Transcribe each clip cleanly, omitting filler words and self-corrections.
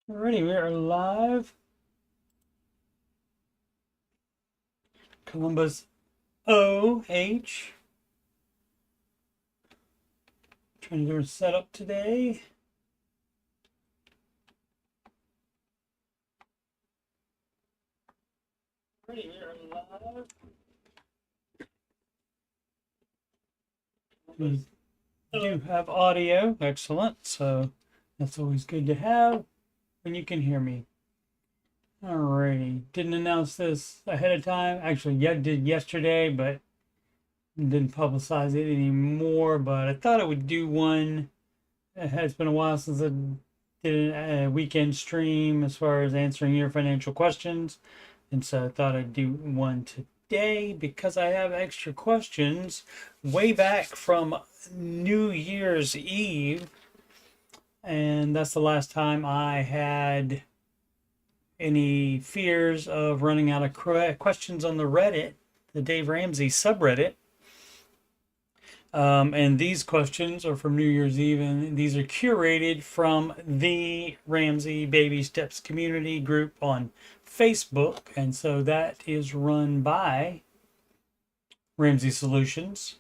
Alrighty, we are live. Columbus OH. Trying to do a setup today. Alrighty, we are live. We do have audio, excellent. So that's always good to have when you can hear me. Alrighty, didn't announce this ahead of time. Actually, yeah, did yesterday, but didn't publicize it anymore. But I thought I would do one. It's been a while since I did a weekend stream as far as answering your financial questions. And so I thought I'd do one today because I have extra questions way back from New Year's Eve. And that's the last time I had any fears of running out of questions on the Reddit, the Dave Ramsey subreddit. And these questions are from New Year's Eve, and these are curated from the Ramsey Baby Steps community group on Facebook. And so that is run by Ramsey Solutions.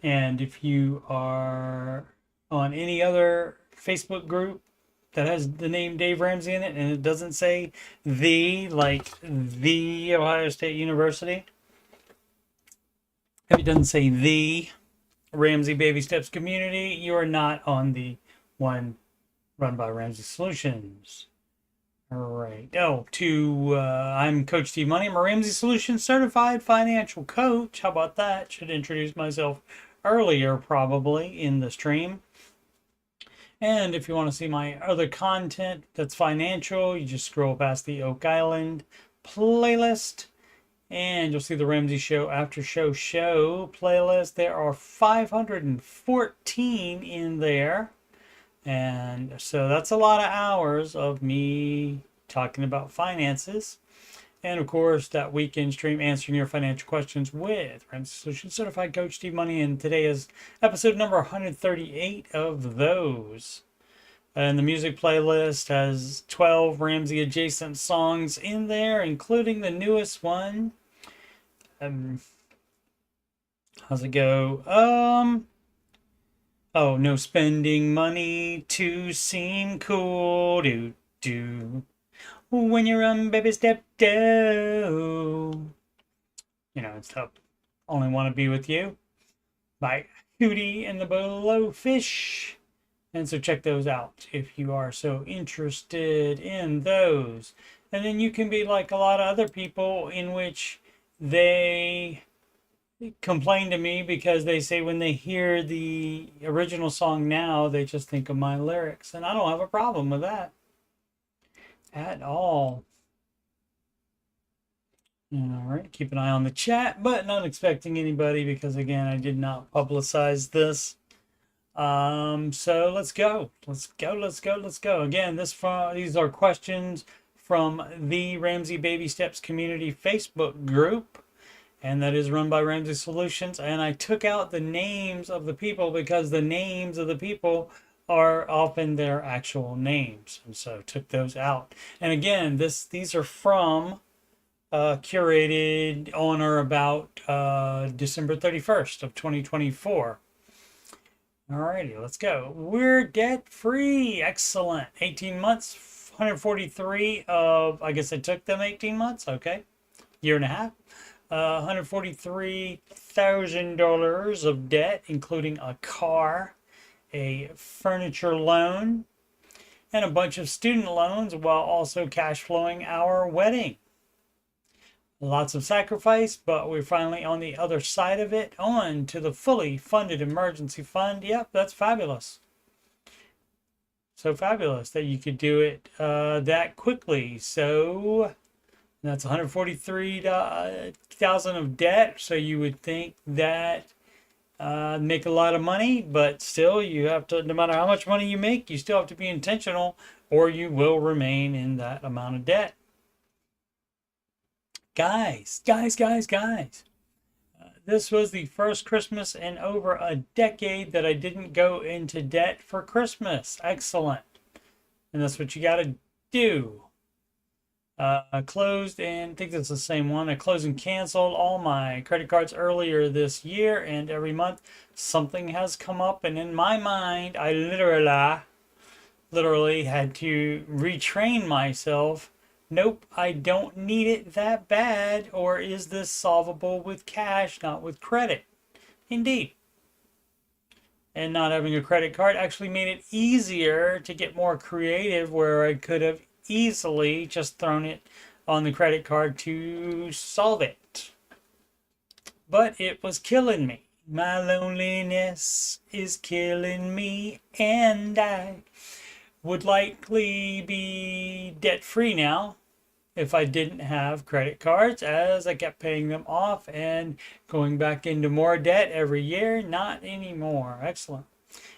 And if you are on any other Facebook group that has the name Dave Ramsey in it and it doesn't say the, like the Ohio State University, if it doesn't say the Ramsey Baby Steps community, you are not on the one run by Ramsey Solutions. All right. I'm Coach Steve Money. I'm a Ramsey Solutions certified financial coach. How about that? Should introduce myself earlier, probably, in the stream. And if you want to see my other content that's financial, you just scroll past the Oak Island playlist and you'll see the Ramsey Show After Show playlist. There are 514 in there. And so that's a lot of hours of me talking about finances. And of course, that weekend stream answering your financial questions with Ramsey Solutions Certified Coach Steve Money. And today is episode number 138 of those. And the music playlist has 12 Ramsey adjacent songs in there, including the newest one. How's it go? Oh, no spending money to seem cool. Do. When you're on baby step two. You know, it's tough. Only Want to Be With You by Hootie and the Blowfish. And so check those out if you are so interested in those. And then you can be like a lot of other people in which they complain to me because they say when they hear the original song now, they just think of my lyrics. And I don't have a problem with that at all. All right, keep an eye on the chat, but not expecting anybody because again, I did not publicize this. So let's go. Again, these are questions from the Ramsey Baby Steps community Facebook group, and that is run by Ramsey Solutions. And I took out the names of the people because the names of the people are often their actual names, and so took those out. And again, these are from curated on or about December 31st of 2024. Alrighty, let's go. We're debt free. Excellent. 18 months, 143 of, I guess I took them 18 months. Okay. Year and a half. $143,000 of debt, including a car, a furniture loan, and a bunch of student loans while also cash flowing our wedding. Lots of sacrifice, but we're finally on the other side of it, on to the fully funded emergency fund. Yep, that's fabulous. So fabulous that you could do it that quickly. So that's 143,000 of debt. So you would think that make a lot of money, but still you have to, no matter how much money you make, you still have to be intentional or you will remain in that amount of debt. Guys. This was the first Christmas in over a decade that I didn't go into debt for Christmas. Excellent. And that's what you got to do. Closed and I think that's the same one. I closed and canceled all my credit cards earlier this year, and every month something has come up, and in my mind, I literally had to retrain myself. Nope, I don't need it that bad, or is this solvable with cash, not with credit? Indeed. And not having a credit card actually made it easier to get more creative, where I could have easily just thrown it on the credit card to solve it. But it was killing me. My loneliness is killing me, and I would likely be debt free now if I didn't have credit cards, as I kept paying them off and going back into more debt every year. Not anymore. Excellent.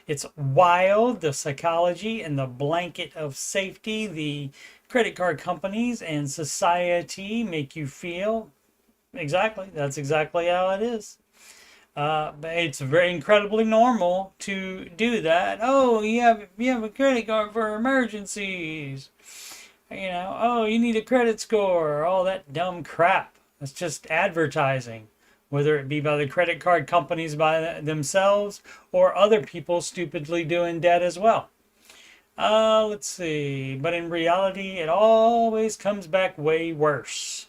It's wild, the psychology and the blanket of safety the credit card companies and society make you feel. Exactly. That's exactly how it is. But it's very incredibly normal to do that. Oh, you have a credit card for emergencies. Oh, you need a credit score. All that dumb crap. It's just advertising, whether it be by the credit card companies by themselves or other people stupidly doing debt as well. Let's see. But in reality, it always comes back way worse.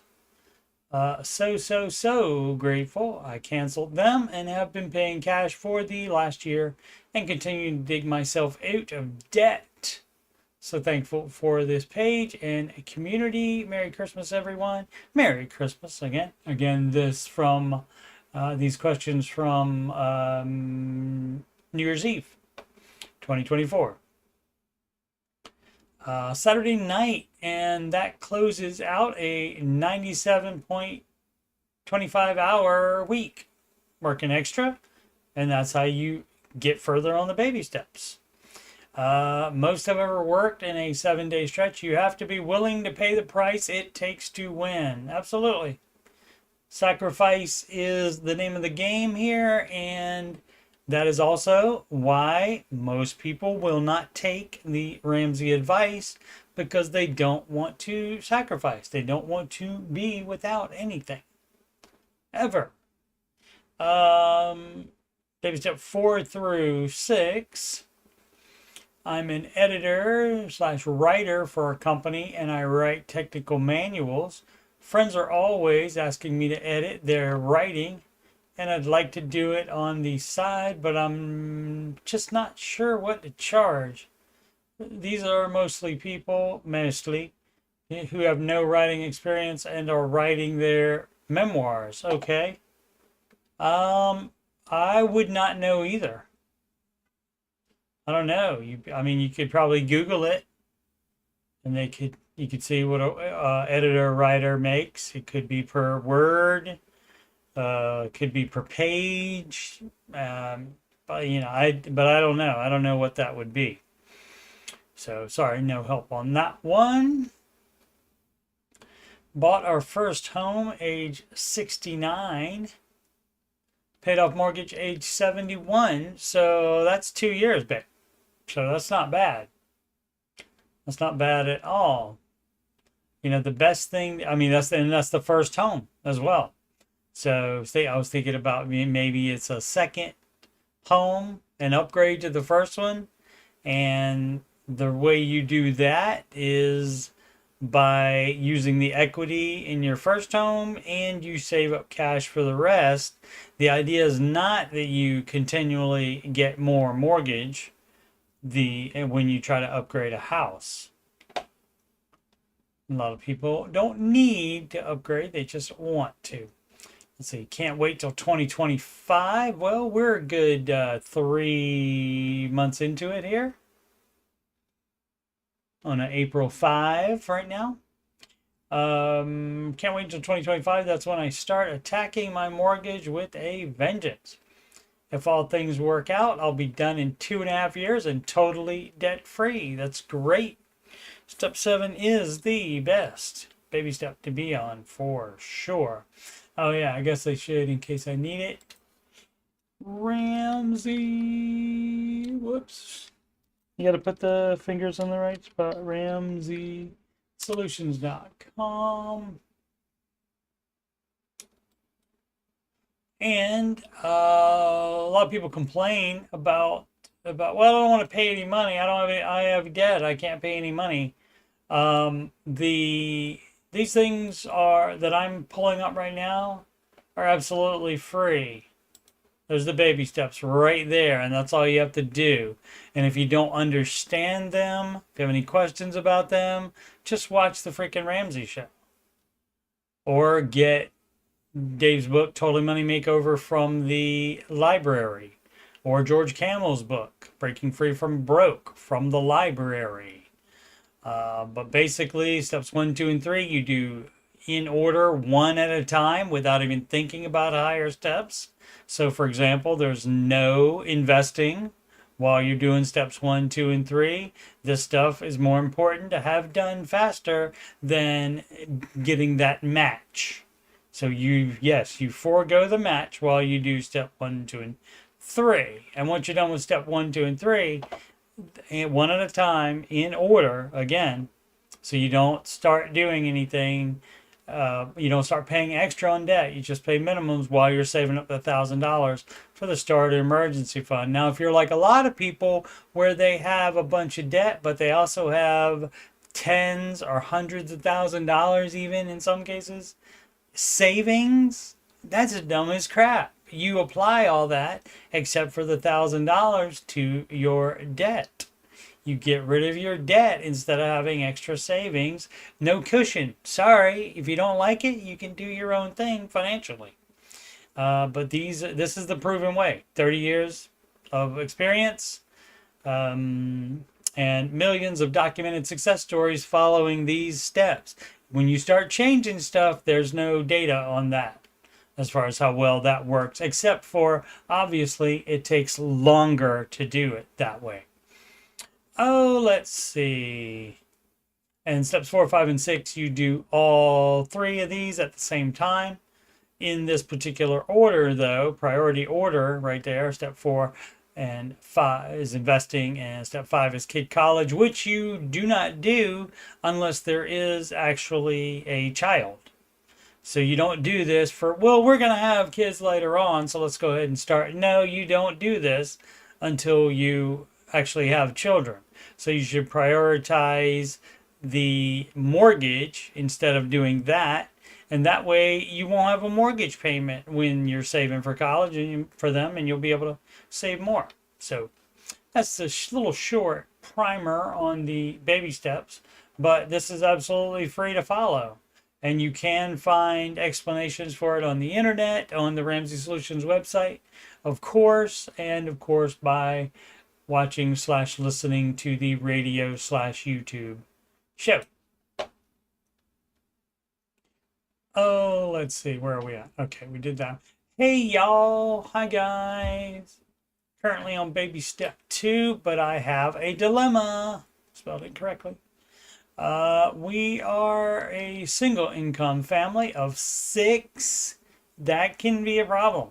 So grateful I canceled them and have been paying cash for the last year and continuing to dig myself out of debt. So thankful for this page and a community. Merry Christmas, everyone. Merry Christmas again. Again, these questions from New Year's Eve, 2024. Saturday night, and that closes out a 97.25 hour week working extra, and that's how you get further on the baby steps. Most have ever worked in a 7-day stretch. You have to be willing to pay the price it takes to win. Absolutely. Sacrifice is the name of the game here, and that is also why most people will not take the Ramsey advice, because they don't want to sacrifice. They don't want to be without anything. Ever. Baby step 4 through 6. I'm an editor / writer for a company, and I write technical manuals. Friends are always asking me to edit their writing, and I'd like to do it on the side, but I'm just not sure what to charge. These are mostly people, who have no writing experience and are writing their memoirs. Okay. I would not know either. I don't know. You could probably Google it, and you could see what a editor writer makes. It could be per word, it could be per page. But I don't know. I don't know what that would be. So sorry, no help on that one. Bought our first home age 69. Paid off mortgage age 71. So that's 2 years, babe. So that's not bad. That's not bad at all. The best thing, that's the first home as well. So I was thinking about maybe it's a second home, an upgrade to the first one. And the way you do that is by using the equity in your first home, and you save up cash for the rest. The idea is not that you continually get more mortgage when you try to upgrade a house. A lot of people don't need to upgrade, they just want to. Let's see, can't wait till 2025. Well, we're a good 3 months into it here. On an April 5 right now. Can't wait until 2025. That's when I start attacking my mortgage with a vengeance. If all things work out, I'll be done in 2.5 years and totally debt free. That's great. Step 7 is the best baby step to be on for sure. Oh yeah, I guess I should, in case I need it. Ramsey, whoops. You got to put the fingers in the right spot. RamseySolutions.com. And a lot of people complain about well, I don't want to pay any money. I don't have any, I have debt. I can't pay any money. These things are that I'm pulling up right now are absolutely free. There's the baby steps right there, and that's all you have to do. And if you don't understand them, if you have any questions about them, just watch the freaking Ramsey show. Or get Dave's book, Totally Money Makeover, from the library. Or George Camel's book, Breaking Free from Broke, from the library. But basically, steps 1, 2, and 3, you do in order, one at a time, without even thinking about higher steps. So, for example, there's no investing while you're doing steps 1, 2, and 3. This stuff is more important to have done faster than getting that match. So you forego the match while you do step 1, 2, and 3. And once you're done with step 1, 2, and 3, one at a time in order again, so you don't start doing anything. You don't start paying extra on debt. You just pay minimums while you're saving up the $1,000 for the starter emergency fund. Now, if you're like a lot of people where they have a bunch of debt, but they also have tens or hundreds of $1,000s, even in some cases, savings, that's as dumb as crap. You apply all that except for the $1,000 to your debt. You get rid of your debt instead of having extra savings. No cushion. Sorry, if you don't like it, you can do your own thing financially. But this is the proven way. 30 years of experience, and millions of documented success stories following these steps. When you start changing stuff, there's no data on that as far as how well that works, except for, obviously, it takes longer to do it that way. Oh, let's see. And steps 4, 5, and 6, you do all 3 of these at the same time. In this particular order, though, priority order right there, step 4 and 5 is investing, and step 5 is kid college, which you do not do unless there is actually a child. So you don't do this for, well, we're going to have kids later on, so let's go ahead and start. No, you don't do this until you actually have children. So you should prioritize the mortgage instead of doing that. And that way you won't have a mortgage payment when you're saving for college and for them, and you'll be able to save more. So that's a little short primer on the baby steps, but this is absolutely free to follow. And you can find explanations for it on the internet, on the Ramsey Solutions website, of course, and of course by watching / listening to the radio / YouTube show. Oh, let's see, where are we at? Okay, we did that. Hey y'all, hi guys. Currently on baby step 2, but I have a dilemma. Spelled it correctly. We are a single income family of 6. That can be a problem.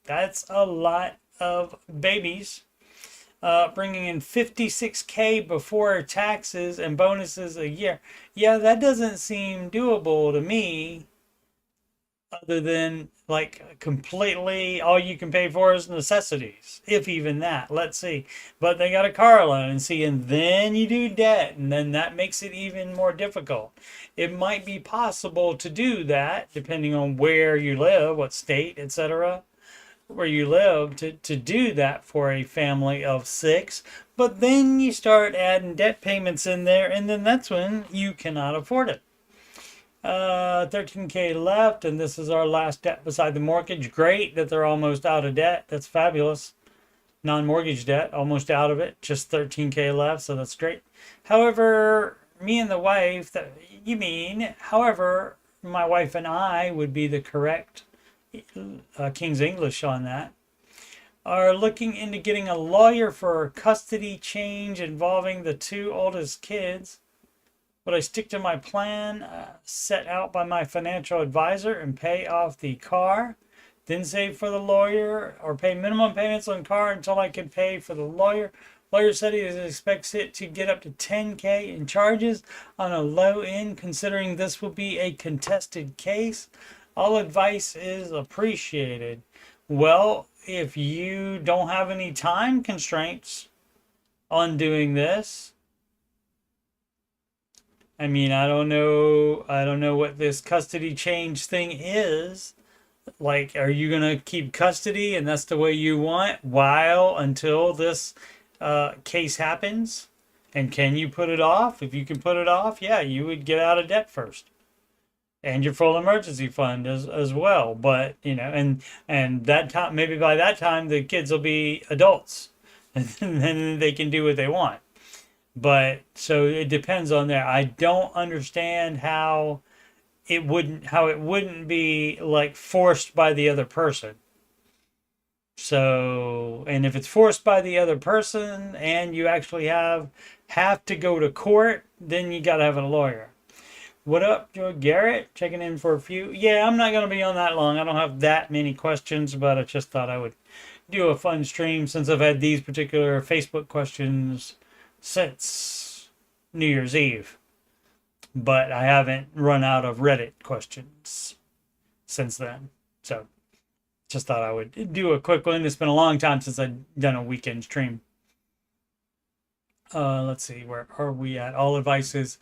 That's a lot of babies. Bringing in $56K before taxes and bonuses a year. Yeah, that doesn't seem doable to me. Other than like completely all you can pay for is necessities, if even that. Let's see. But they got a car loan, and see, and then you do debt, and then that makes it even more difficult. It might be possible to do that depending on where you live, what state, etc., where you live, to do that for a family of 6. But then you start adding debt payments in there, and then that's when you cannot afford it. 13K left, and this is our last debt beside the mortgage. Great that they're almost out of debt. That's fabulous. Non-mortgage debt, almost out of it. Just 13K left, so that's great. However, me and the wife, however, my wife and I would be the correct King's English on that, are looking into getting a lawyer for custody change involving the 2 oldest kids. Would I stick to my plan set out by my financial advisor and pay off the car, then save for the lawyer, or pay minimum payments on car until I can pay for the lawyer? Lawyer said he expects it to get up to 10K in charges on a low end, considering this will be a contested case. All advice is appreciated. Well, if you don't have any time constraints on doing this, I mean, I don't know what this custody change thing is. Like, are you gonna keep custody and that's the way you want until this case happens? And can you put it off? If you can put it off, yeah, you would get out of debt first, and your full emergency fund as well. But and that time, maybe by that time the kids will be adults, and then they can do what they want. But so it depends on there. I don't understand how it wouldn't be like forced by the other person. So, and if it's forced by the other person and you actually have to go to court, then you got to have a lawyer. What up, Joe Garrett? Checking in for a few. Yeah, I'm not going to be on that long. I don't have that many questions, but I just thought I would do a fun stream since I've had these particular Facebook questions since New Year's Eve. But I haven't run out of Reddit questions since then. So just thought I would do a quick one. It's been a long time since I've done a weekend stream. Let's see, where are we at? All advice is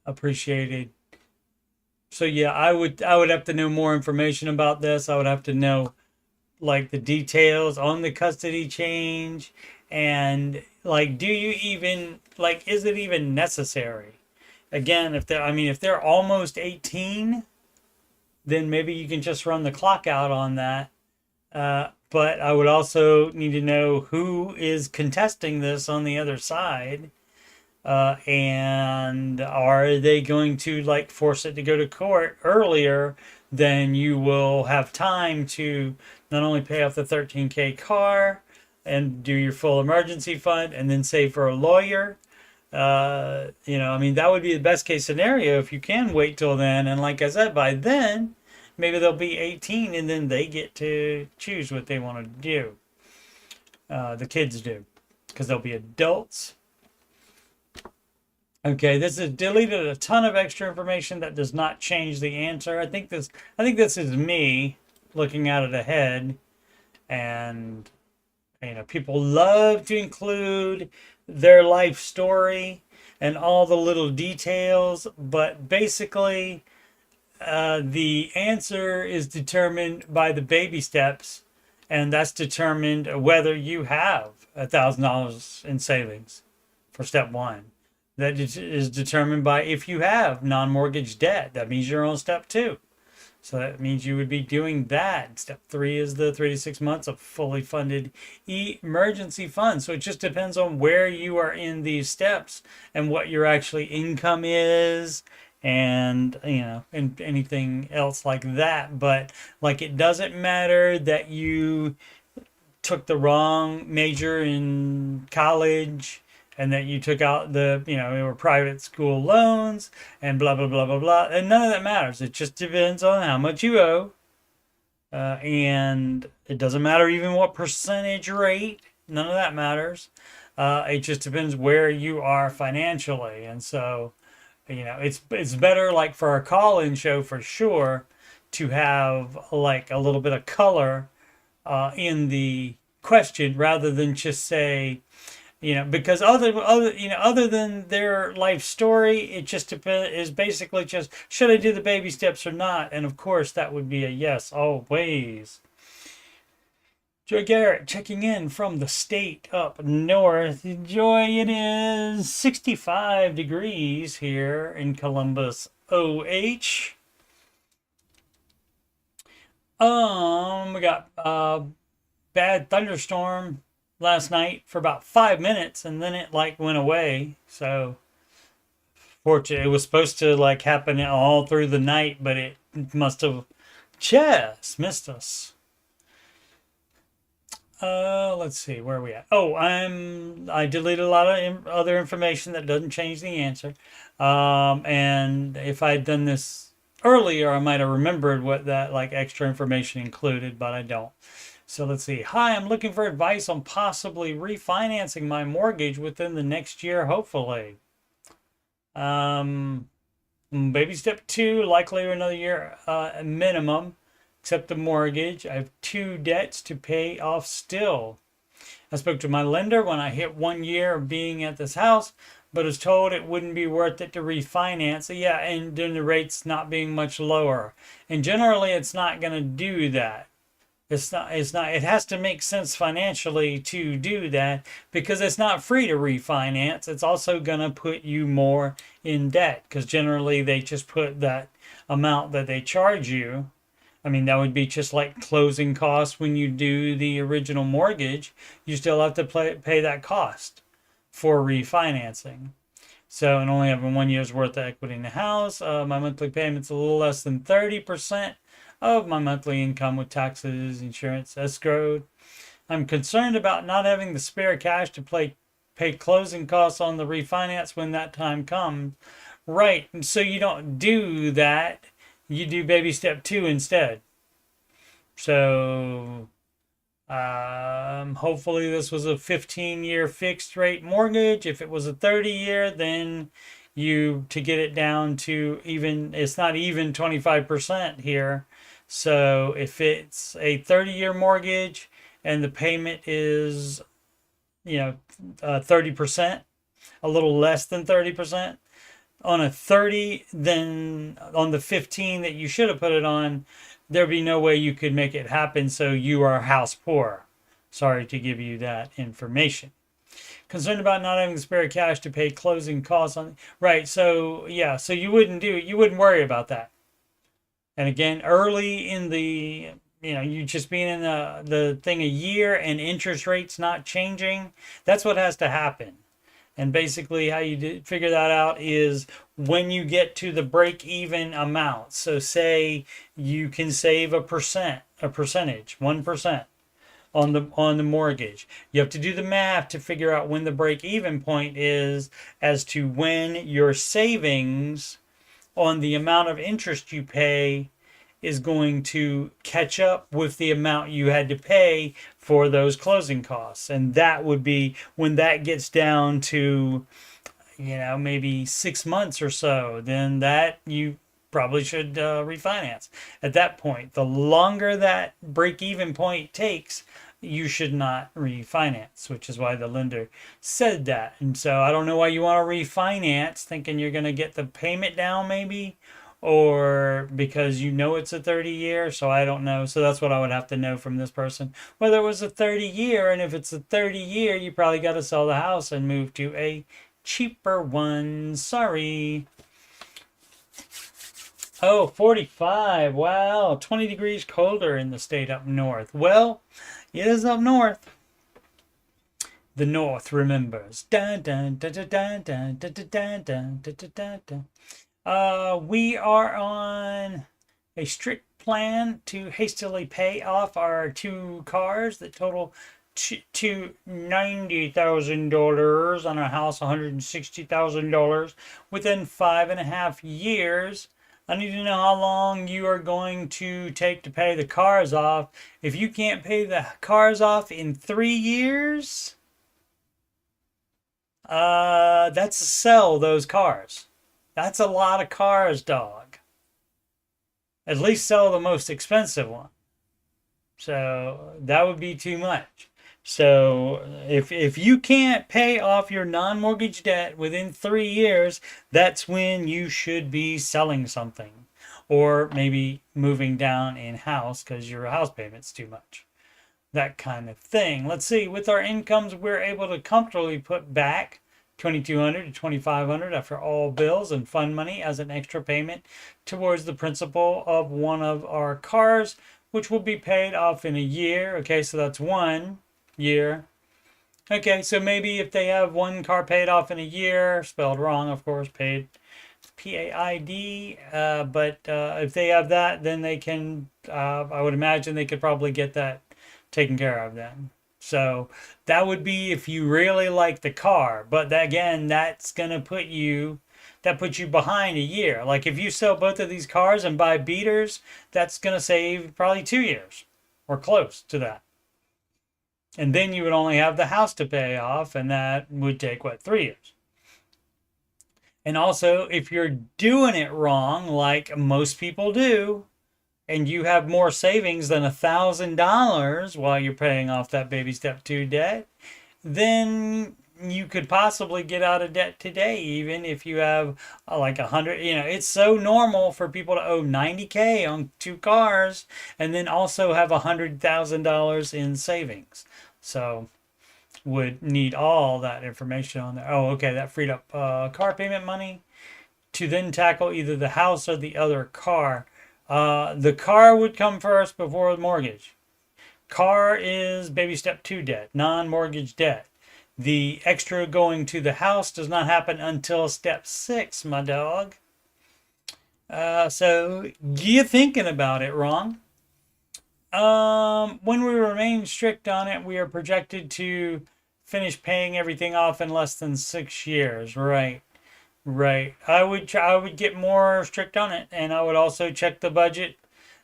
appreciated. So yeah, I would have to know more information about this. I would have to know like the details on the custody change, and like, do you even like, is it even necessary? Again, if they're almost 18, then maybe you can just run the clock out on that. But I would also need to know who is contesting this on the other side. And are they going to like force it to go to court earlier? Then you will have time to not only pay off the 13K car and do your full emergency fund and then save for a lawyer. That would be the best case scenario if you can wait till then. And like I said, by then, maybe they'll be 18 and then they get to choose what they want to do. The kids do, because they'll be adults. Okay, this has deleted a ton of extra information that does not change the answer. I think this is me looking at it ahead, and people love to include their life story and all the little details, but basically the answer is determined by the baby steps, and that's determined whether you have $1,000 in savings for step one. That is determined by if you have non-mortgage debt. That means you're on step two. So that means you would be doing that. Step 3 is the 3 to 6 months of fully funded emergency fund. So it just depends on where you are in these steps and what your actually income is, and and anything else like that. But like, it doesn't matter that you took the wrong major in college and that you took out they were private school loans and blah, blah, blah, blah, blah. And none of that matters. It just depends on how much you owe. And it doesn't matter even what percentage rate. None of that matters. It just depends where you are financially. And so, it's better, like for a call-in show for sure, to have like a little bit of color in the question rather than just say, because other than their life story, it just is basically just, should I do the baby steps or not? And of course, that would be a yes, always. Joy Garrett checking in from the state up north. Joy, it is 65 degrees here in Columbus, OH. We got a bad thunderstorm last night for about 5 minutes, and then it like went away. So fortunately, it was supposed to like happen all through the night, but it must have just missed us. Let's see, where are we at? Oh, I deleted a lot of other information that doesn't change the answer. And if I'd done this earlier, I might have remembered what that like extra information included, but I don't. So let's see. Hi, I'm looking for advice on possibly refinancing my mortgage within the next year, hopefully. Baby step 2, likely another year minimum, except the mortgage. I have 2 debts to pay off still. I spoke to my lender when I hit 1 year of being at this house, but was told it wouldn't be worth it to refinance. So yeah, and then the rates not being much lower. And generally, it's not going to do that. It has to make sense financially to do that because it's not free to refinance. It's also going to put you more in debt because generally they just put that amount that they charge you. I mean, that would be just like closing costs when you do the original mortgage. You still have to pay that cost for refinancing. So, and only having 1 year's worth of equity in the house, my monthly payment's a little less than 30% of my monthly income with taxes, insurance, escrowed. I'm concerned about not having the spare cash to pay closing costs on the refinance when that time comes. Right, and so you don't do that. You do baby step 2 instead. So, hopefully this was a 15-year fixed rate mortgage. If it was a 30-year, then to get it down to even, it's not even 25% here. So if it's a 30-year mortgage and the payment is, 30%, a little less than 30%, on a 30, then on the 15 that you should have put it on, there'd be no way you could make it happen. So you are house poor. Sorry to give you that information. Concerned about not having the spare cash to pay closing costs on. Right. So yeah. So you wouldn't worry about that. And again, early in the, you just being in the thing a year and interest rates not changing, that's what has to happen. And basically how you figure that out is when you get to the break-even amount. So say you can save a percentage, 1% on the mortgage. You have to do the math to figure out when the break-even point is as to when your savings on the amount of interest you pay is going to catch up with the amount you had to pay for those closing costs. And that would be when that gets down to, maybe 6 months or so, then that you probably should refinance. At that point, the longer that break-even point takes, you should not refinance, which is why the lender said that. And so I don't know why you want to refinance thinking you're going to get the payment down maybe, or because it's a 30-year. So I don't know. So that's what I would have to know from this person, whether it was a 30-year. And if it's a 30-year, you probably got to sell the house and move to a cheaper one. Sorry. Oh, 45. Wow. 20 degrees colder in the state up north. Well, it is up north. The North remembers. Dun, dun, dun, dun, dun, dun, dun, dun, dun, dun, dun, dun. We are on a strict plan to hastily pay off our 2 cars that total to $90,000 on a house, $160,000 within 5.5 years. I need to know how long you are going to take to pay the cars off. If you can't pay the cars off in 3 years, that's sell those cars. That's a lot of cars, dog. At least sell the most expensive one. So that would be too much. So if you can't pay off your non-mortgage debt within 3 years, that's when you should be selling something. Or maybe moving down in house because your house payment's too much. That kind of thing. Let's see, with our incomes, we're able to comfortably put back $2,200 to $2,500 after all bills and fund money as an extra payment towards the principal of one of our cars, which will be paid off in a year. Okay, so that's 1 year. Okay, so maybe if they have one car paid off in a year, spelled wrong, of course, paid P-A-I-D, but if they have that, then they can, I would imagine they could probably get that taken care of then. So that would be if you really like the car. But again, that's going to put you behind a year. Like if you sell both of these cars and buy beaters, that's going to save probably 2 years or close to that. And then you would only have the house to pay off, and that would take, what, 3 years? And also, if you're doing it wrong, like most people do, and you have more savings than $1,000 while you're paying off that baby step 2 debt, then you could possibly get out of debt today, even if you have like 100. It's so normal for people to owe $90K on 2 cars and then also have $100,000 in savings. So would need all that information on there. Oh, okay, that freed up car payment money to then tackle either the house or the other car. The car would come first before the mortgage. Car is baby step 2 debt, non-mortgage debt. The extra going to the house does not happen until step 6, my dog. So you're thinking about it wrong. When we remain strict on it, we are projected to finish paying everything off in less than 6 years. Right. I would get more strict on it, and I would also check the budget.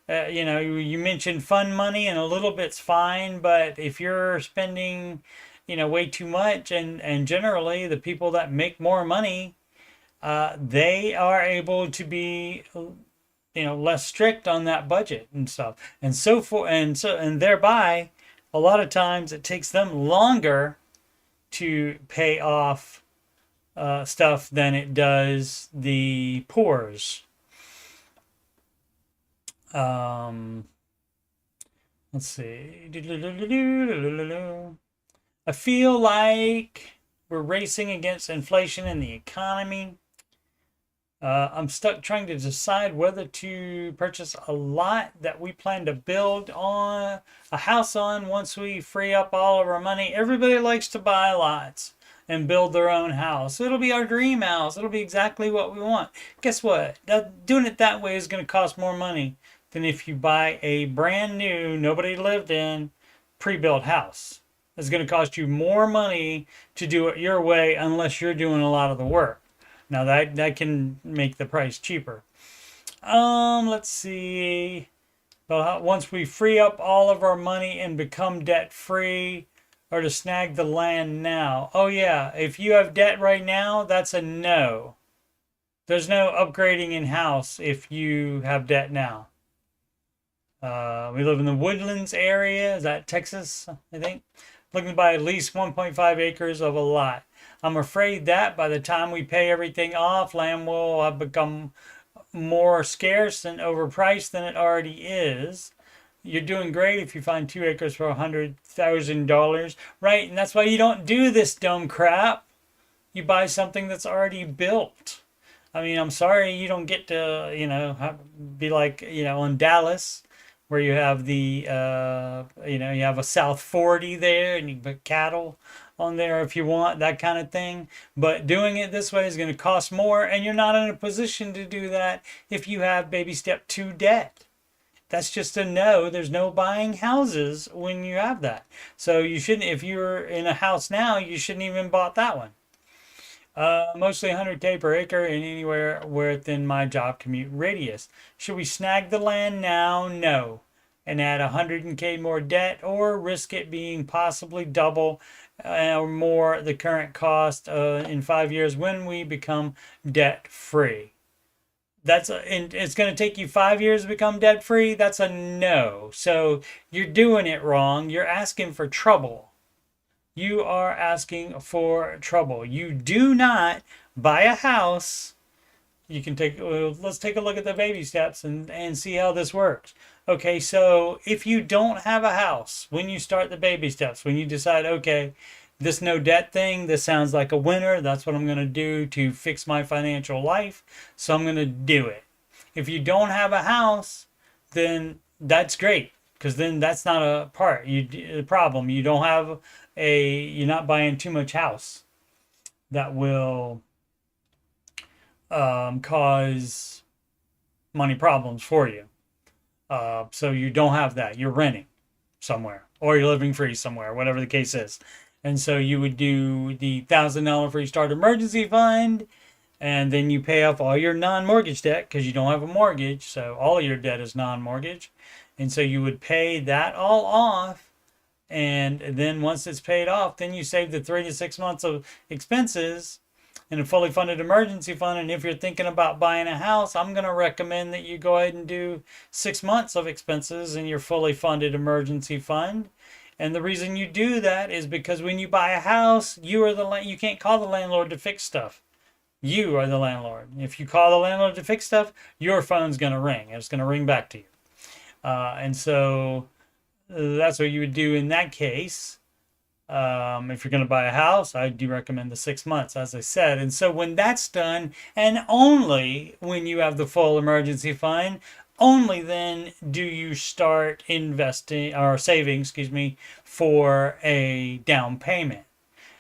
You mentioned fund money, and a little bit's fine, but if you're spending, way too much, and generally the people that make more money, they are able to be, less strict on that budget and stuff, and so forth, and thereby, a lot of times it takes them longer to pay off stuff than it does the poors. Let's see. I feel like we're racing against inflation in the economy. I'm stuck trying to decide whether to purchase a lot that we plan to build on a house on once we free up all of our money. Everybody likes to buy lots and build their own house. It'll be our dream house. It'll be exactly what we want. Guess what? Doing it that way is going to cost more money than if you buy a brand new, nobody lived in, pre-built house. It's going to cost you more money to do it your way unless you're doing a lot of the work. Now that can make the price cheaper. Let's see. Once we free up all of our money and become debt free, or to snag the land now. Oh yeah, if you have debt right now, that's a no. There's no upgrading in house if you have debt now. We live in the Woodlands area. Is that Texas, I think? Looking to buy at least 1.5 acres of a lot. I'm afraid that by the time we pay everything off, land will have become more scarce and overpriced than it already is. You're doing great if you find 2 acres for $100,000, right? And that's why you don't do this dumb crap. You buy something that's already built. I mean, I'm sorry you don't get to, be like, in Dallas, where you have the, you have a South 40 there, and you put cattle on there if you want, that kind of thing. But doing it this way is going to cost more, and you're not in a position to do that if you have baby step 2 debt. That's just a no. There's no buying houses when you have that. So you shouldn't, if you're in a house now, you shouldn't even bought that one. Mostly 100K per acre and anywhere within my job commute radius. Should we snag the land now? No. And add 100K more debt, or risk it being possibly double or more the current cost in 5 years when we become debt free? It's going to take you 5 years to become debt free. That's a no. So you're doing it wrong. You're asking for trouble. You are asking for trouble. You do not buy a house. You can let's take a look at the baby steps and see how this works. Okay, so if you don't have a house, when you start the baby steps, when you decide, okay, this no debt thing, this sounds like a winner. That's what I'm going to do to fix my financial life. So I'm going to do it. If you don't have a house, then that's great, because then that's not a problem. You don't have you're not buying too much house that will cause money problems for you. So you don't have that. You're renting somewhere, or you're living free somewhere, whatever the case is. And so you would do the $1,000 free start emergency fund, and then you pay off all your non-mortgage debt because you don't have a mortgage. So all of your debt is non-mortgage. And so you would pay that all off And then once it's paid off, then you save the 3 to 6 months of expenses in a fully funded emergency fund. And if you're thinking about buying a house, I'm going to recommend that you go ahead and do 6 months of expenses in your fully funded emergency fund. And the reason you do that is because when you buy a house, you can't call the landlord to fix stuff. You are the landlord. If you call the landlord to fix stuff, your phone's going to ring. It's going to ring back to you. And so that's what you would do in that case. If you're going to buy a house, I do recommend the 6 months, as I said. And so when that's done, and only when you have the full emergency fund, only then do you start investing or saving, for a down payment.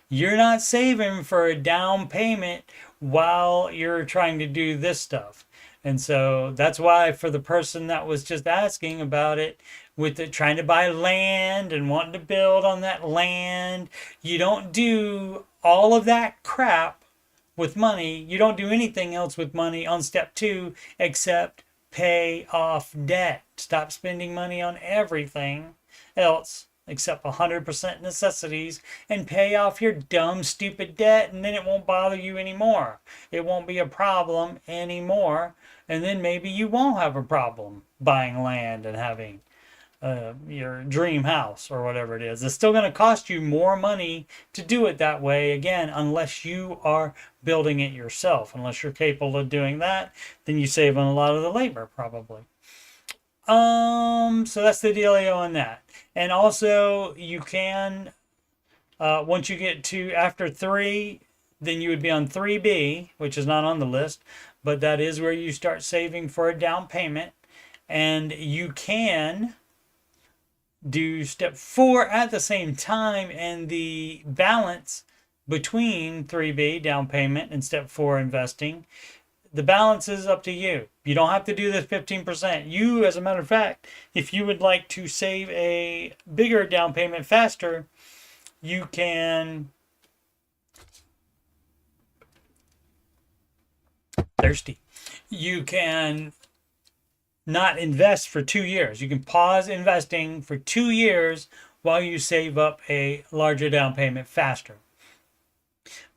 You're not saving for a down payment while you're trying to do this stuff. And so that's why, for the person that was just asking about it, with it trying to buy land and wanting to build on that land, you don't do all of that crap with money. You don't do anything else with money on step 2 except pay off debt. Stop spending money on everything else except 100% necessities, and pay off your dumb, stupid debt, and then it won't bother you anymore. It won't be a problem anymore, and then maybe you won't have a problem buying land and having your dream house or whatever it is. It's still going to cost you more money to do it that way, again, unless you are building it yourself. Unless you're capable of doing that, then you save on a lot of the labor, probably. So that's the dealio on that. And also, you can, once you get to after 3, then you would be on 3B, which is not on the list, but that is where you start saving for a down payment. And you can do step 4 at the same time, and the balance between 3B, down payment, and step 4, investing, the balance is up to you. You don't have to do this 15%. You, as a matter of fact, if you would like to save a bigger down payment faster, you can you can not invest for 2 years. You can pause investing for 2 years while you save up a larger down payment faster.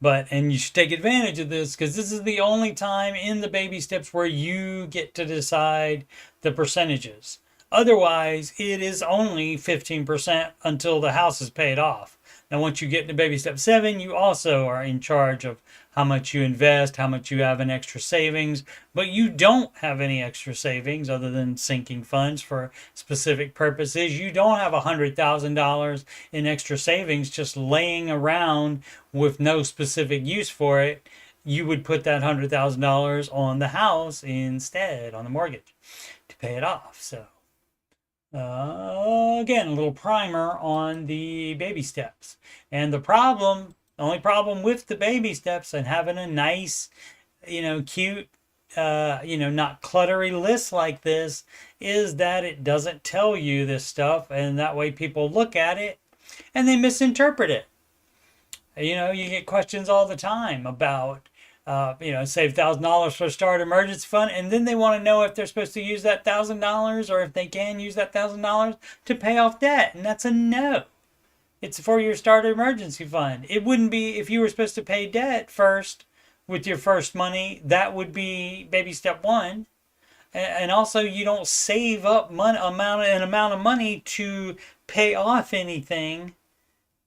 And you should take advantage of this, because this is the only time in the baby steps where you get to decide the percentages. Otherwise, it is only 15% until the house is paid off. Now, once you get into baby step 7, you also are in charge of how much you invest, how much you have in extra savings, but you don't have any extra savings other than sinking funds for specific purposes. You don't have $100,000 in extra savings just laying around with no specific use for it. You would put that $100,000 on the house instead, on the mortgage, to pay it off. So again, a little primer on the baby steps. And the only problem with the baby steps and having a nice, cute, not cluttery list like this is that it doesn't tell you this stuff. And that way people look at it and they misinterpret it. You get questions all the time about, save $1,000 for a start emergency fund, and then they want to know if they're supposed to use that $1,000 or if they can use that $1,000 to pay off debt, and that's a no. It's for your start emergency fund. It wouldn't be if you were supposed to pay debt first with your first money. That would be baby step 1. And also, you don't save up an amount of money to pay off anything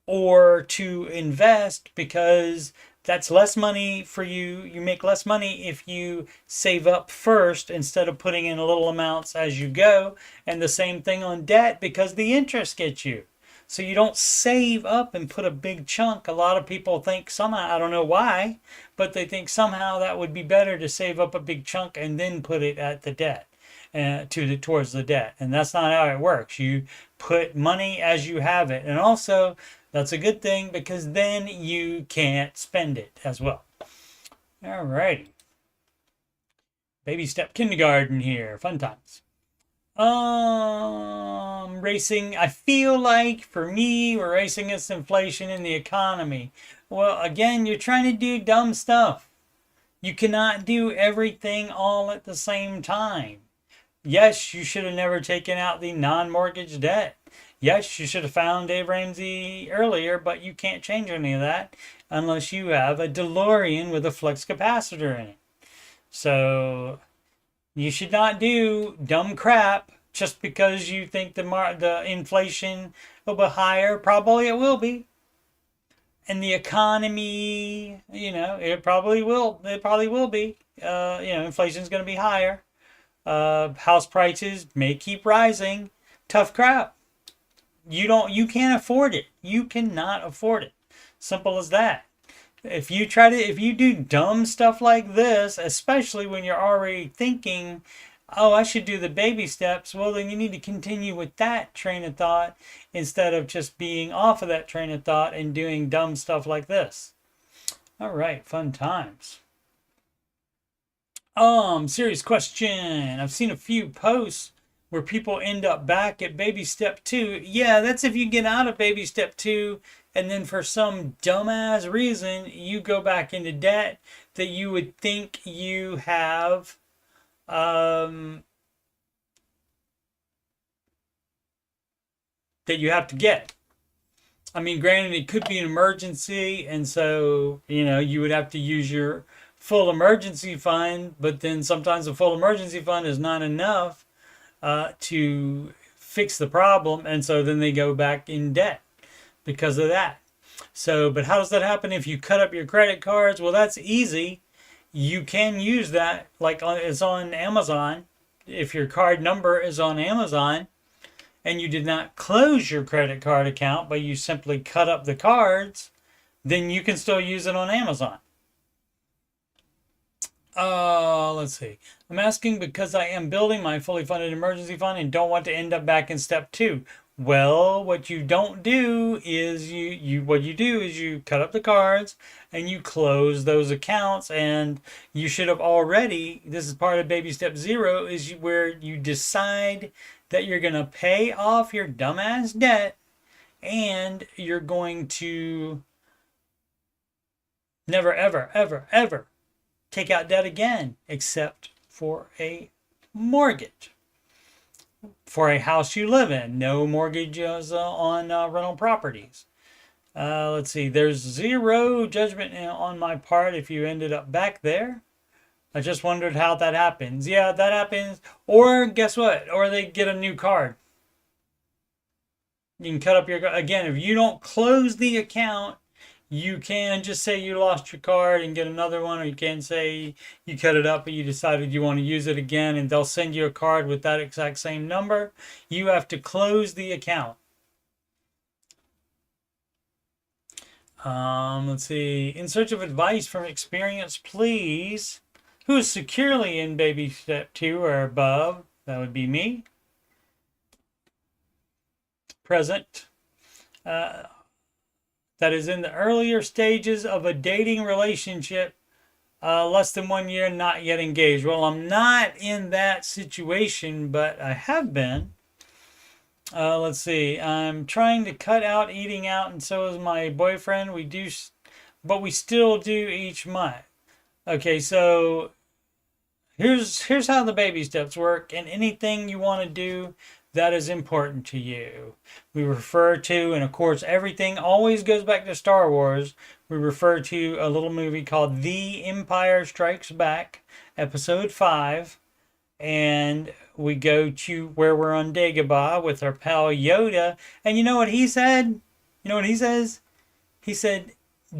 or to invest, because that's less money for you. You make less money if you save up first instead of putting in little amounts as you go. And the same thing on debt, because the interest gets you. So you don't save up and put a big chunk. A lot of people think somehow, I don't know why, but they think somehow that would be better to save up a big chunk and then put it at the debt, towards the debt. And that's not how it works. You put money as you have it. And also, that's a good thing, because then you can't spend it as well. All righty. Baby step kindergarten here. Fun times. Racing. I feel like, for me, we're racing against inflation in the economy. Well, again, you're trying to do dumb stuff. You cannot do everything all at the same time. Yes, you should have never taken out the non-mortgage debt. Yes, you should have found Dave Ramsey earlier, but you can't change any of that unless you have a DeLorean with a flux capacitor in it. So you should not do dumb crap just because you think the inflation will be higher. Probably it will be. And the economy, it probably will. It probably will be. Inflation is going to be higher. House prices may keep rising. Tough crap. You can't afford it. You cannot afford it. Simple as that. If you do dumb stuff like this, especially when you're already thinking, oh, I should do the baby steps, well, then you need to continue with that train of thought instead of just being off of that train of thought and doing dumb stuff like this. All right, fun times. Serious question. I've seen a few posts where people end up back at baby step 2. Yeah, that's if you get out of baby step 2 and then for some dumbass reason you go back into debt that you would think you have that you have to get. I mean, granted, it could be an emergency, and so you would have to use your full emergency fund, but then sometimes the full emergency fund is not enough to fix the problem, and so then they go back in debt because of that. So, but how does that happen if you cut up your credit cards? Well, that's easy. You can use that, it's on Amazon. If your card number is on Amazon and you did not close your credit card account, but you simply cut up the cards, then you can still use it on Amazon. Let's see. I'm asking because I am building my fully funded emergency fund and don't want to end up back in step 2. Well, what you don't do is you cut up the cards and you close those accounts, and you should have already, this is part of baby step 0, where you decide that you're going to pay off your dumbass debt and you're going to never, ever, ever, ever take out debt again, except for a mortgage. For a house you live in, no mortgages on rental properties. Let's see, there's zero judgment on my part if you ended up back there. I just wondered how that happens. Yeah, that happens. Or guess what? Or they get a new card. You can cut up again, if you don't close the account, you can just say you lost your card and get another one, or you can say you cut it up but you decided you want to use it again, and they'll send you a card with that exact same number. You have to close the account. Let's see. In search of advice from experience, please. Who is securely in baby step 2 or above? That would be me. Present. That is in the earlier stages of a dating relationship, less than 1 year, not yet engaged. Well, I'm not in that situation, but I have been. Let's see. I'm trying to cut out eating out, and so is my boyfriend. But we still do each month. Okay, so here's how the baby steps work, and anything you want to do that is important to you. We refer to, and of course everything always goes back to Star Wars, we refer to a little movie called The Empire Strikes Back, episode 5, and we go to where we're on Dagobah with our pal Yoda, and you know what he said? You know what he says? He said,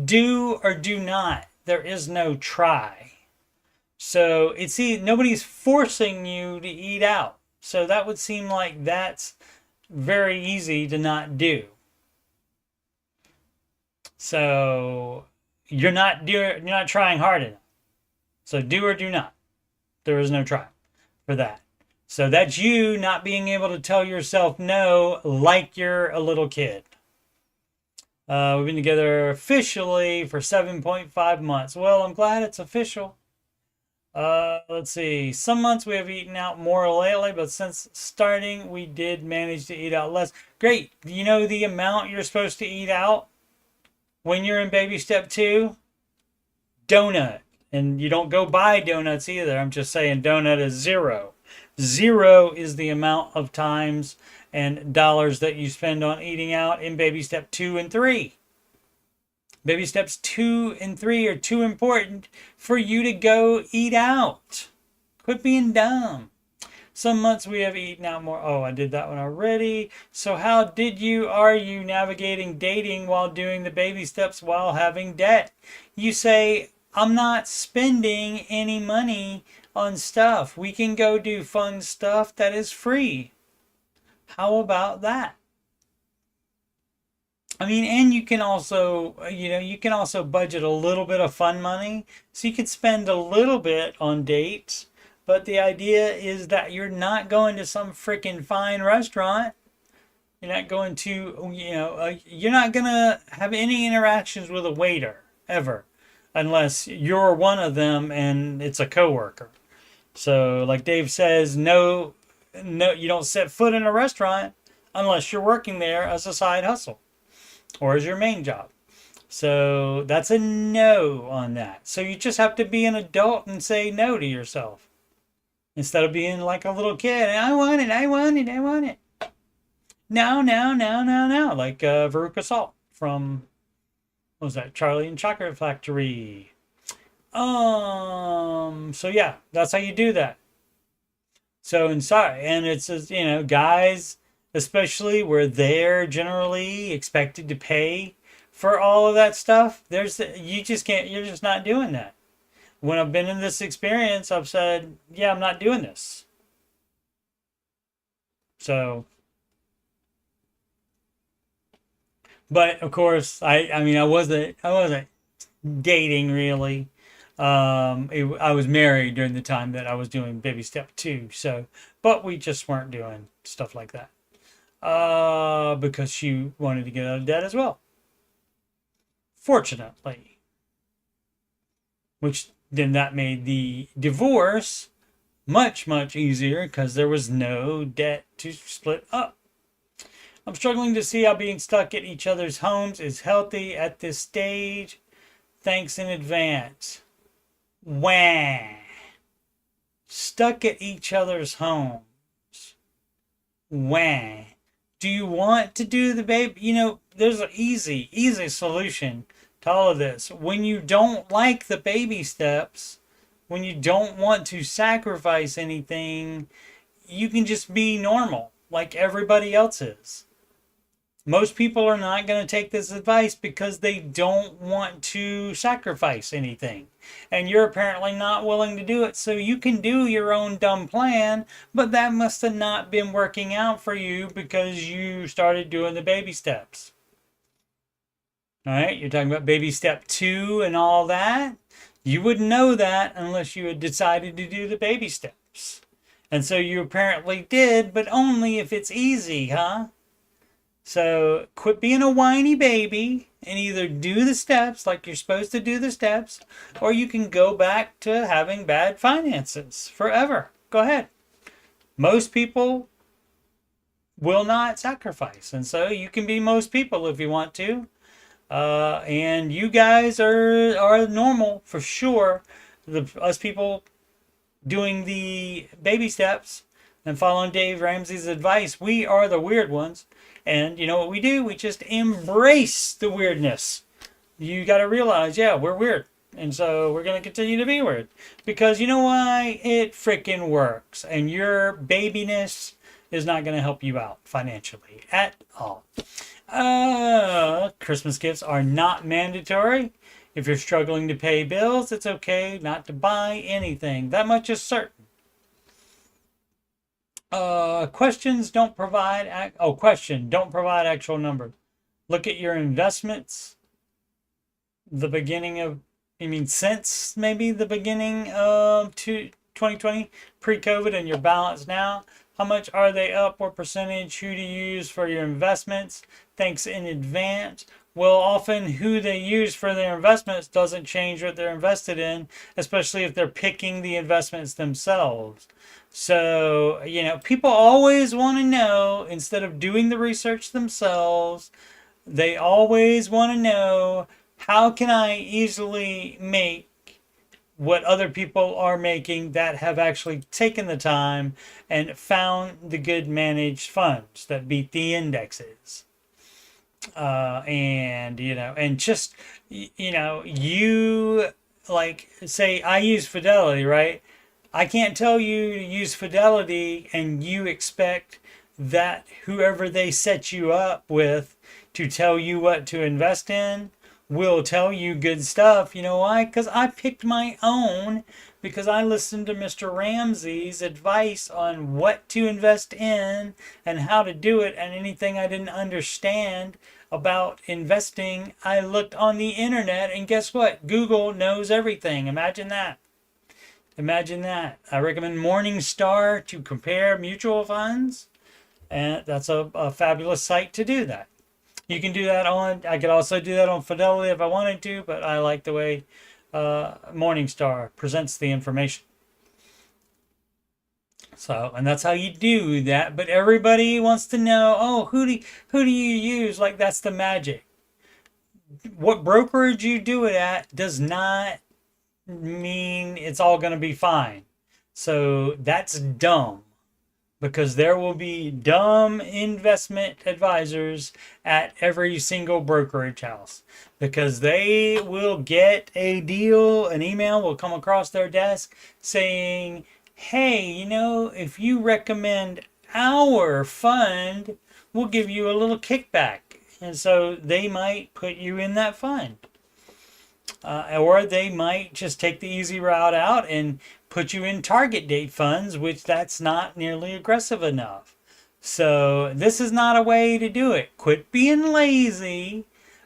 do or do not. There is no try. So nobody's forcing you to eat out. So that would seem like that's very easy to not do. So you're not trying hard enough. So do or do not. There is no try for that. So that's you not being able to tell yourself no like you're a little kid. We've been together officially for 7.5 months. Well, I'm glad it's official. Let's see. Some months we have eaten out more lately, but since starting, we did manage to eat out less. Great. Do you know the amount you're supposed to eat out when you're in baby step 2? Donut. And you don't go buy donuts either. I'm just saying donut is 0. 0 is the amount of times and dollars that you spend on eating out in baby step 2 and 3. Baby steps 2 and 3 are too important for you to go eat out. Quit being dumb. Some months we have eaten out more. Oh, I did that one already. So how are you navigating dating while doing the baby steps while having debt? You say, I'm not spending any money on stuff. We can go do fun stuff that is free. How about that? I mean, and you can also, you can also budget a little bit of fun money. So you can spend a little bit on dates. But the idea is that you're not going to some freaking fine restaurant. You're not going to, you're not going to have any interactions with a waiter ever. Unless you're one of them and it's a coworker. So like Dave says, no, you don't set foot in a restaurant unless you're working there as a side hustle or as your main job. So that's a no on that. So you just have to be an adult and say no to yourself. Instead of being like a little kid, I want it, I want it, I want it. No, no, no, no, no. Like Veruca Salt from, what was that? Charlie and Chocolate Factory. So yeah, that's how you do that. So inside, and it's, guys, especially where they're generally expected to pay for all of that stuff. You just can't, you're just not doing that. When I've been in this experience, I've said, yeah, I'm not doing this. So, but of course, I wasn't dating really. I was married during the time that I was doing baby step 2. So, but we just weren't doing stuff like that. Because she wanted to get out of debt as well. Fortunately. Which then that made the divorce much, much easier because there was no debt to split up. I'm struggling to see how being stuck at each other's homes is healthy at this stage. Thanks in advance. Wah. Stuck at each other's homes. Wah. Do you want to do the baby? There's an easy solution to all of this. When you don't like the baby steps, when you don't want to sacrifice anything, you can just be normal like everybody else is. Most people are not going to take this advice because they don't want to sacrifice anything. And you're apparently not willing to do it. So you can do your own dumb plan, but that must have not been working out for you because you started doing the baby steps. All right, you're talking about baby step 2 and all that. You wouldn't know that unless you had decided to do the baby steps. And so you apparently did, but only if it's easy, huh? So quit being a whiny baby and either do the steps like you're supposed to do the steps, or you can go back to having bad finances forever. Go ahead. Most people will not sacrifice. And so you can be most people if you want to. And you guys are normal for sure. Us people doing the baby steps and following Dave Ramsey's advice, we are the weird ones. And you know what we do? We just embrace the weirdness. You got to realize, yeah, we're weird. And so we're going to continue to be weird. Because you know why? It freaking works. And your babiness is not going to help you out financially at all. Christmas gifts are not mandatory. If you're struggling to pay bills, it's okay not to buy anything. That much is certain. Questions don't provide. Don't provide actual number. Look at your investments. Since maybe the beginning of 2020, pre-COVID, and your balance now. How much are they up? What percentage? Who to use for your investments? Thanks in advance. Well, often who they use for their investments doesn't change what they're invested in, especially if they're picking the investments themselves. So, people always want to know, instead of doing the research themselves, they always want to know, how can I easily make what other people are making that have actually taken the time and found the good managed funds that beat the indexes. And and just you like say I use Fidelity, right? I can't tell you to use Fidelity and you expect that whoever they set you up with to tell you what to invest in will tell you good stuff. You know why? Because I picked my own, because I listened to Mr. Ramsey's advice on what to invest in and how to do it, and anything I didn't understand about investing, I looked on the internet, and guess what? Google knows everything. Imagine that. Imagine that. I recommend Morningstar to compare mutual funds, and that's a fabulous site to do that. You can do that on, I could also do that on Fidelity if I wanted to, but I like the way Morningstar presents the information. So, and that's how you do that. But everybody wants to know, oh, who do you use? Like, that's the magic. What brokerage you do it at does not mean it's all going to be fine. So that's dumb, because there will be dumb investment advisors at every single brokerage house, because they will get a deal, an email will come across their desk saying, hey, if you recommend our fund, we'll give you a little kickback. And so they might put you in that fund. Or they might just take the easy route out and put you in target date funds, which that's not nearly aggressive enough. So this is not a way to do it. Quit being lazy,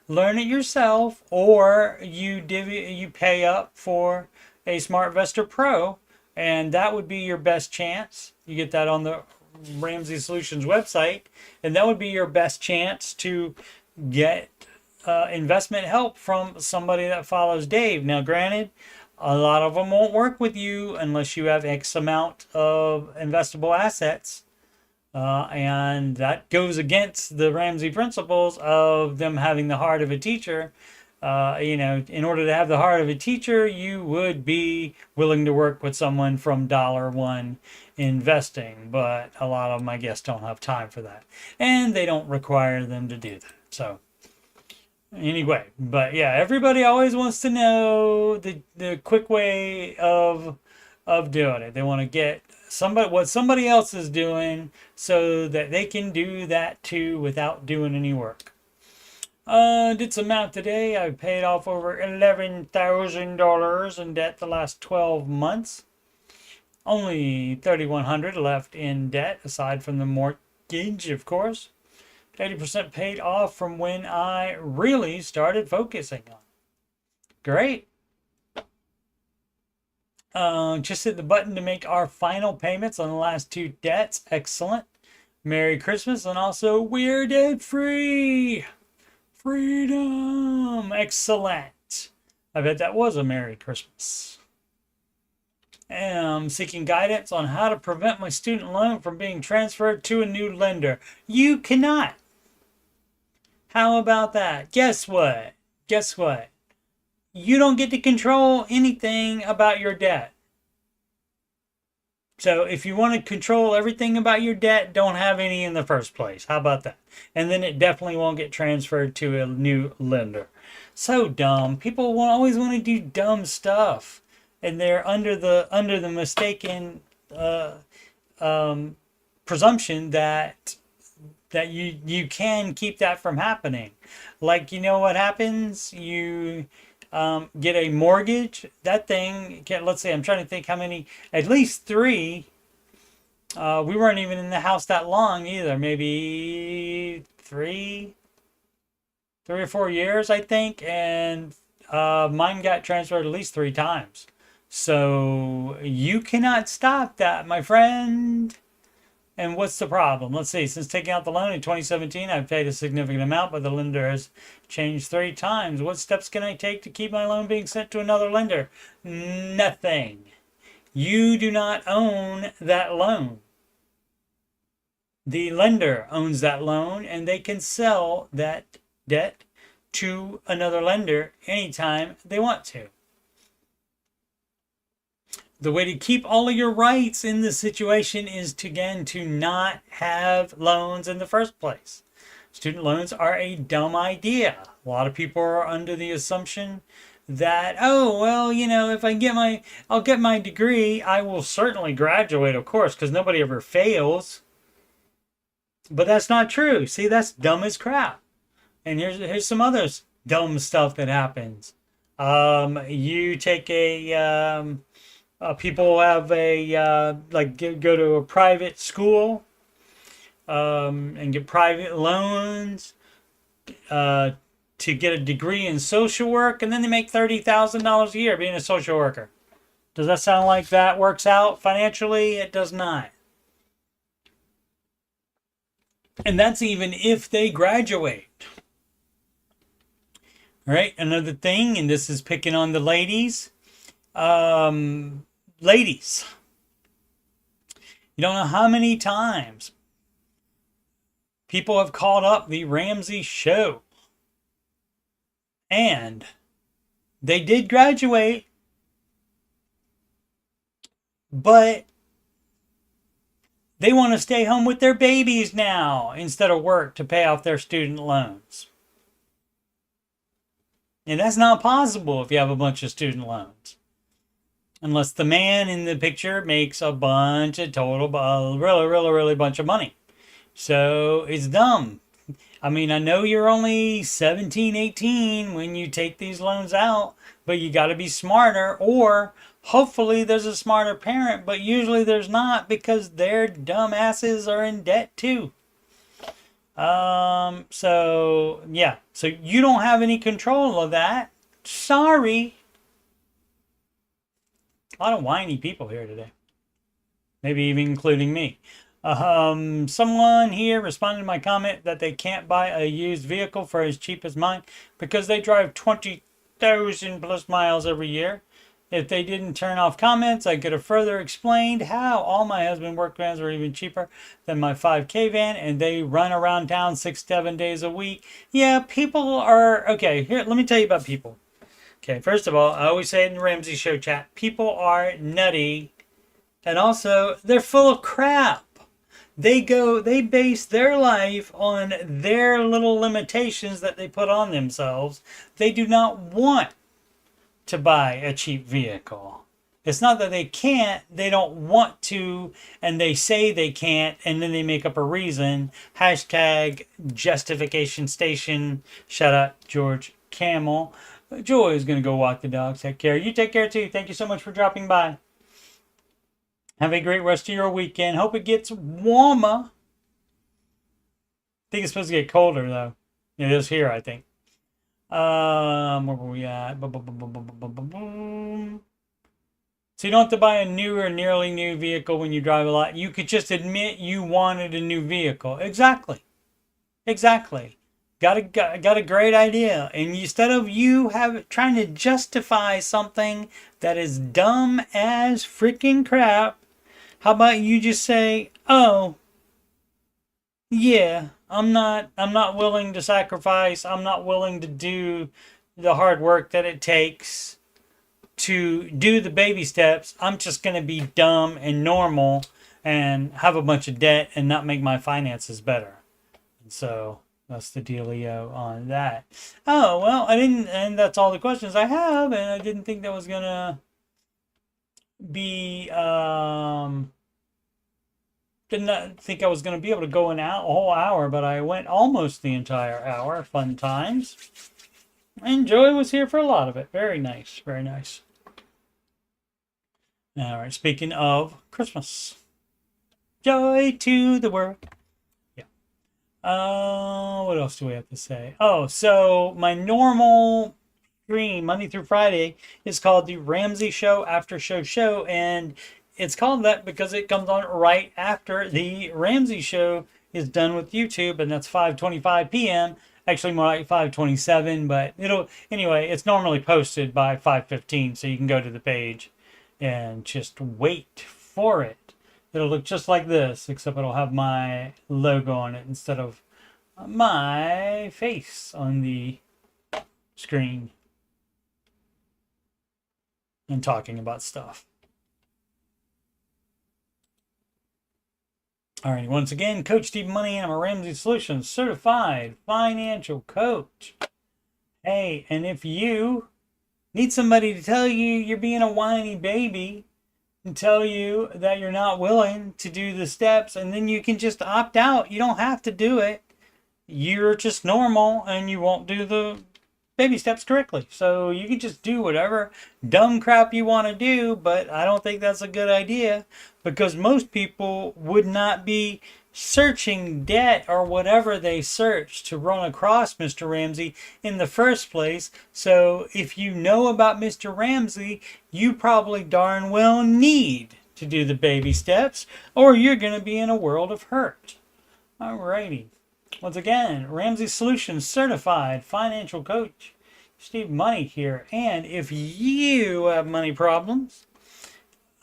learn it yourself, or you pay up for a SmartVestor Pro, and that would be your best chance. You get that on the Ramsey Solutions website, and that would be your best chance to get investment help from somebody that follows Dave. Now, granted, a lot of them won't work with you unless you have X amount of investable assets. And that goes against the Ramsey principles of them having the heart of a teacher. In order to have the heart of a teacher, you would be willing to work with someone from $1 investing. But a lot of them, I guess, don't have time for that. And they don't require them to do that. So anyway, but yeah, everybody always wants to know the quick way of doing it. They want to get what somebody else is doing so that they can do that too without doing any work. Did some math today. I paid off over $11,000 in debt the last 12 months. Only $3,100 left in debt, aside from the mortgage, of course. 80% paid off from when I really started focusing on it. Great. Just hit the button to make our final payments on the last 2 debts. Excellent. Merry Christmas, and also we're debt free. Freedom. Excellent. I bet that was a Merry Christmas. I'm seeking guidance on how to prevent my student loan from being transferred to a new lender. You cannot. How about that? Guess what? Guess what? You don't get to control anything about your debt. So if you want to control everything about your debt, don't have any in the first place. How about that? And then it definitely won't get transferred to a new lender. So dumb. People always want to do dumb stuff, and they're under the mistaken presumption that you can keep that from happening. Like, what happens? You get a mortgage. That thing, let's say, I'm trying to think how many, at least 3. We weren't even in the house that long either. Maybe 3 or 4 years, I think. And mine got transferred at least 3 times. So you cannot stop that, my friend. And what's the problem? Let's see. Since taking out the loan in 2017, I've paid a significant amount, but the lender has changed 3 times. What steps can I take to keep my loan being sent to another lender? Nothing. You do not own that loan. The lender owns that loan, and they can sell that debt to another lender anytime they want to. The way to keep all of your rights in this situation is to, again, to not have loans in the first place. Student loans are a dumb idea. A lot of people are under the assumption that, oh, well, you know, if I'll get my degree, I will certainly graduate, of course, because nobody ever fails. But that's not true. See, that's dumb as crap. And here's some other dumb stuff that happens. You take people have go to a private school and get private loans to get a degree in social work, and then they make $30,000 a year being a social worker. Does that sound like that works out financially? It does not. And that's even if they graduate. All right, another thing, and this is picking on the ladies. Ladies, you don't know how many times people have called up the Ramsey show. And they did graduate, but they want to stay home with their babies now instead of work to pay off their student loans. And that's not possible if you have a bunch of student loans. Unless the man in the picture makes a bunch of really bunch of money. So it's dumb. I mean, I know you're only 17, 18 when you take these loans out, but you got to be smarter, or hopefully there's a smarter parent, but usually there's not because their dumb asses are in debt too. So yeah, so you don't have any control of that. Sorry. A lot of whiny people here today. Maybe even including me. Someone here responded to my comment that they can't buy a used vehicle for as cheap as mine because they drive 20,000 plus miles every year. If they didn't turn off comments, I could have further explained how all my husband's work vans are even cheaper than my 5K van, and they run around town 6-7 days a week. Yeah, people are... Okay, here, let me tell you about people. Okay, first of all, I always say it in the Ramsey Show chat, people are nutty, and also, they're full of crap. They base their life on their little limitations that they put on themselves. They do not want to buy a cheap vehicle. It's not that they can't, they don't want to, and they say they can't, and then they make up a reason. Hashtag justification station. Shout out George Camel. Joy is going to go walk the dog. Take care. You take care too. Thank you so much for dropping by. Have a great rest of your weekend. Hope it gets warmer. I think it's supposed to get colder, though. It is here, I think. Where were we at? So you don't have to buy a new or nearly new vehicle when you drive a lot. You could just admit you wanted a new vehicle. Exactly. Got a great idea. And instead of you trying to justify something that is dumb as freaking crap, how about you just say, oh, yeah, I'm not willing to sacrifice. I'm not willing to do the hard work that it takes to do the baby steps. I'm just going to be dumb and normal and have a bunch of debt and not make my finances better. And so that's the dealio on that. Oh, well, and that's all the questions I have, and I didn't think that was going to be, didn't think I was going to be able to go a whole hour, but I went almost the entire hour. Fun times. And Joy was here for a lot of it. Very nice. Very nice. All right. Speaking of Christmas. Joy to the world. Yeah. What else do we have to say? Oh, so my normal stream Monday through Friday is called the Ramsey Show After Show, and it's called that because it comes on right after the Ramsey Show is done with YouTube, and that's 5:25 p.m. Actually, more like 5:27, but anyway, it's normally posted by 5:15, so you can go to the page and just wait for it. It'll look just like this, except it'll have my logo on it instead of my face on the screen and talking about stuff. Alrighty, once again, Coach Steve Money, and I'm a Ramsey Solutions certified financial coach. Hey, and if you need somebody to tell you you're being a whiny baby and tell you that you're not willing to do the steps, and then you can just opt out. You don't have to do it. You're just normal and you won't do the baby steps correctly. So you can just do whatever dumb crap you want to do, but I don't think that's a good idea because most people would not be searching debt or whatever they search to run across Mr. Ramsey in the first place. So if you know about Mr. Ramsey, you probably darn well need to do the baby steps or you're going to be in a world of hurt. Alrighty. Once again, Ramsey Solutions certified financial coach, Steve Money here. And if you have money problems,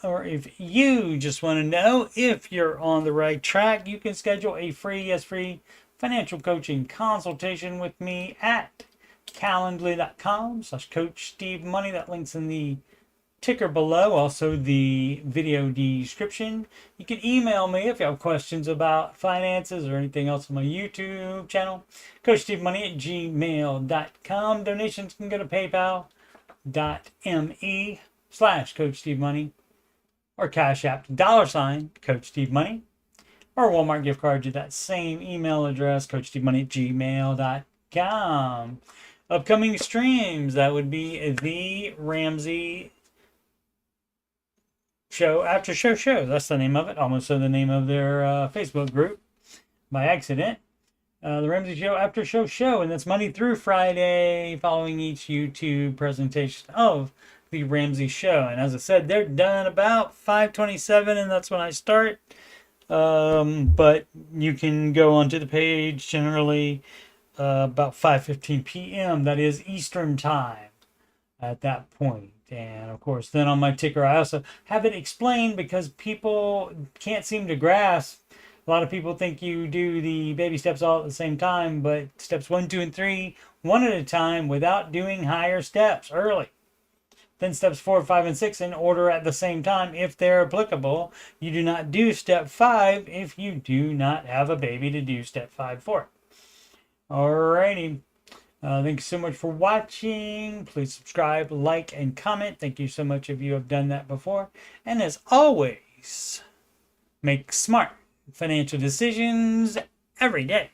or if you just want to know if you're on the right track, you can schedule a free financial coaching consultation with me at calendly.com/coachstevemoney. That link's in the ticker below, also the video description. You can email me if you have questions about finances or anything else on my YouTube channel, coachstevemoney@gmail.com. Donations can go to paypal.me/coachstevemoney or CashApp $CoachSteveMoney, or Walmart gift card to that same email address, coachstevemoney@gmail.com. Upcoming streams, that would be the Ramsey Show After Show. That's the name of it. Almost said the name of their Facebook group by accident. The Ramsey Show After Show, and that's Monday through Friday, following each YouTube presentation of the Ramsey Show. And as I said, they're done about 5:27, and that's when I start. But you can go onto the page generally about 5:15 p.m. That is Eastern time at that point. And of course, then on my ticker, I also have it explained because people can't seem to grasp. A lot of people think you do the baby steps all at the same time, but steps 1, 2, and 3, one at a time without doing higher steps early. Then steps 4, 5, and 6 in order at the same time if they're applicable. You do not do step 5 if you do not have a baby to do step 5 for. Alrighty. Thank you so much for watching. Please subscribe, like, and comment. Thank you so much if you have done that before. And as always, make smart financial decisions every day.